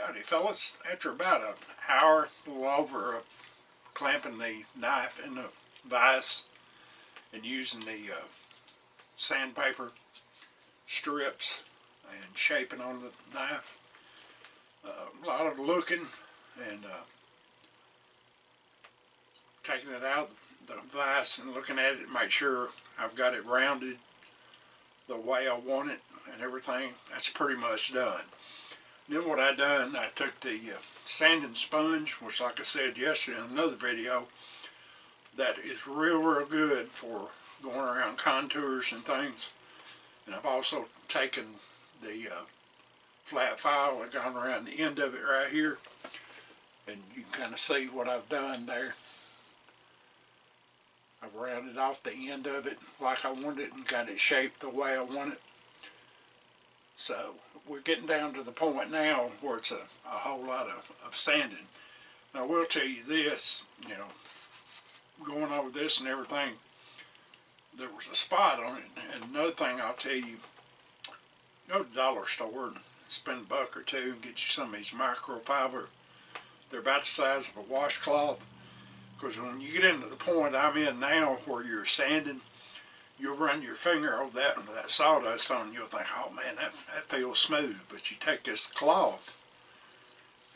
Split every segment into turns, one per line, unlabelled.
Howdy fellas, after about an hour, a little over, of clamping the knife in the vise and using the sandpaper strips and shaping on the knife, a lot of looking and taking it out of the vise and looking at it, make sure I've got it rounded the way I want it and everything. That's pretty much done. Then what I done, I took the sanding sponge, which like I said yesterday in another video, that is real good for going around contours and things. And I've also taken the flat file and gone around the end of it right here, and you can kind of see what I've done there. I've rounded off the end of it like I wanted it and got it shaped the way I want it. So we're getting down to the point now where it's a whole lot of sanding. Now I will tell you this, you know, going over this and everything, there was a spot on it. And another thing I'll tell you, go to the dollar store and spend a buck or two and get you some of these microfiber. They're about the size of a washcloth, because when you get into the point I'm in now where you're sanding, you'll run your finger over that sawdust on, and you'll think, oh man, that feels smooth. But you take this cloth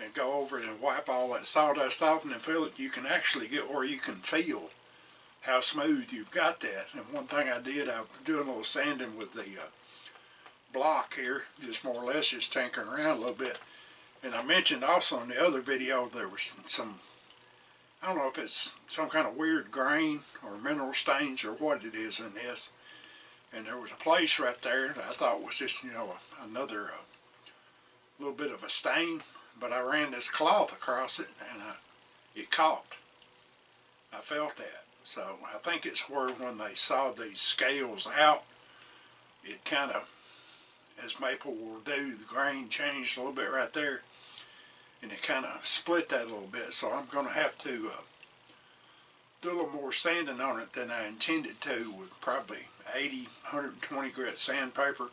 and go over it and wipe all that sawdust off and then feel it. You can actually get where you can feel how smooth you've got that. And one thing I did, I was doing a little sanding with the block here, just more or less just tinkering around a little bit. And I mentioned also in the other video there was some, I don't know if it's some kind of weird grain or mineral stains or what it is in this. And there was a place right there that I thought was just, you know, another little bit of a stain. But I ran this cloth across it and it caught. I felt that. So I think it's where when they saw these scales out, it kind of, as maple will do, the grain changed a little bit right there. And it kind of split that a little bit, so I'm going to have to do a little more sanding on it than I intended to with probably 80, 120 grit sandpaper,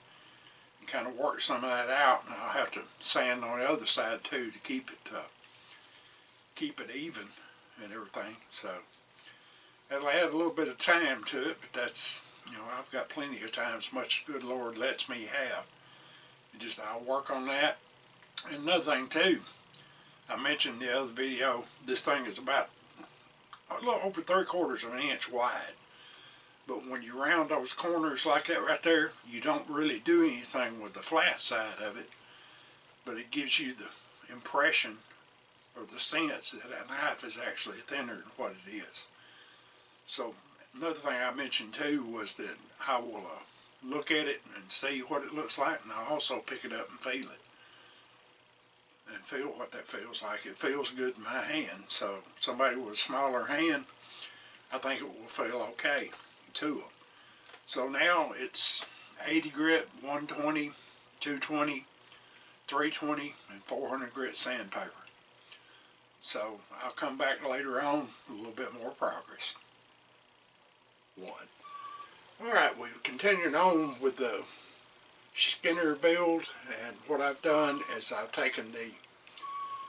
and kind of work some of that out. And I'll have to sand on the other side too to keep it even and everything. So that'll add a little bit of time to it, but that's, you know, I've got plenty of time, as much as the good Lord lets me have. And just I'll work on that. And another thing too, I mentioned in the other video, this thing is about a little over 3/4 of an inch wide. But when you round those corners like that right there, you don't really do anything with the flat side of it, but it gives you the impression or the sense that that knife is actually thinner than what it is. So another thing I mentioned too was that I will look at it and see what it looks like, and I'll also pick it up and feel it. And feel what that feels like. It feels good in my hand. So somebody with a smaller hand, I think it will feel okay to them. So now it's 80 grit, 120, 220, 320, and 400 grit sandpaper. So I'll come back later on with a little bit more progress. Alright, we've continued on with the Skinner build, and what I've done is I've taken the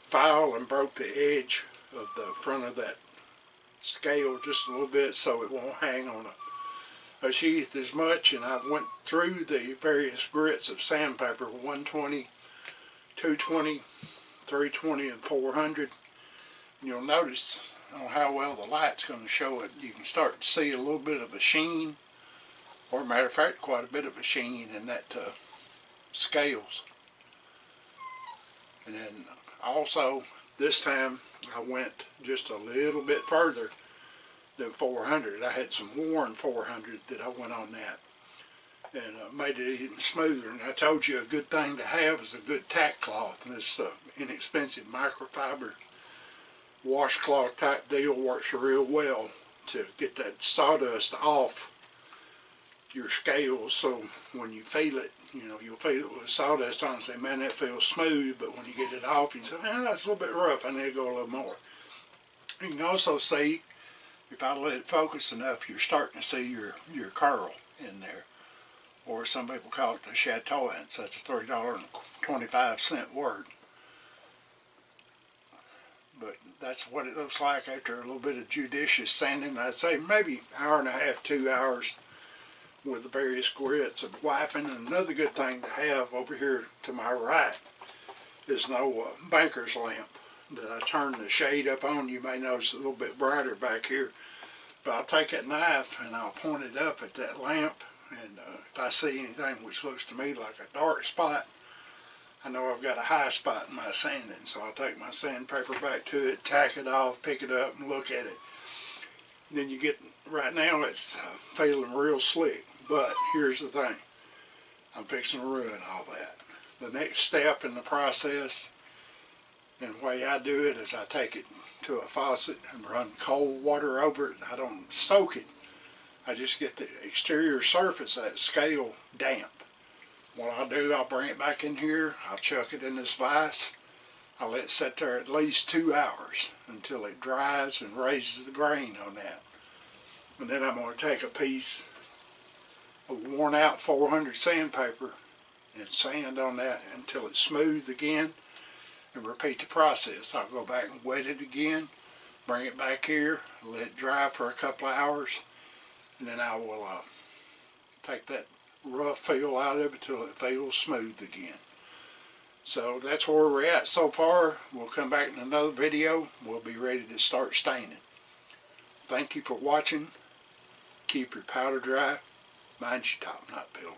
file and broke the edge of the front of that scale just a little bit so it won't hang on a sheath as much, and I went through the various grits of sandpaper, 120, 220, 320, and 400. And you'll notice on how well the light's going to show it, you can start to see a little bit of a sheen, or matter of fact quite a bit of a sheen in that scales. And then also this time I went just a little bit further than 400. I had some worn 400 that I went on that and made it even smoother. And I told you a good thing to have is a good tack cloth, and this inexpensive microfiber washcloth type deal works real well to get that sawdust off your scales, so when you feel it, you know, you'll feel it with sawdust on and say, man, that feels smooth, but when you get it off, you say, man, that's a little bit rough, I need to go a little more. You can also see, if I let it focus enough, you're starting to see your curl in there, or some people call it the chatoyance. That's a $3.25 word. that's what it looks like after a little bit of judicious sanding. I'd say maybe hour and a half, 2 hours with the various grits of wiping. And another good thing to have over here to my right is no banker's lamp that I turn the shade up on. You may notice a little bit brighter back here. But I'll take that knife and I'll point it up at that lamp, and if I see anything which looks to me like a dark spot, I know I've got a high spot in my sanding. So I'll take my sandpaper back to it, tack it off, pick it up and look at it. And then you get, right now it's feeling real slick, but here's the thing, I'm fixing to ruin all that. The next step in the process, and the way I do it, is I take it to a faucet and run cold water over it. I don't soak it. I just get the exterior surface of that scale damp. What I'll do, I'll bring it back in here, I'll chuck it in this vise, I'll let it sit there at least 2 hours until it dries and raises the grain on that. And then I'm going to take a piece of worn out 400 sandpaper and sand on that until it's smooth again, and repeat the process. I'll go back and wet it again, bring it back here, let it dry for a couple of hours, and then I will take that rough feel out of it till it feels smooth again. So that's where we're at so far. We'll come back in another video. We'll be ready to start staining. Thank you for watching. Keep your powder dry. Mind your top knot, Bill.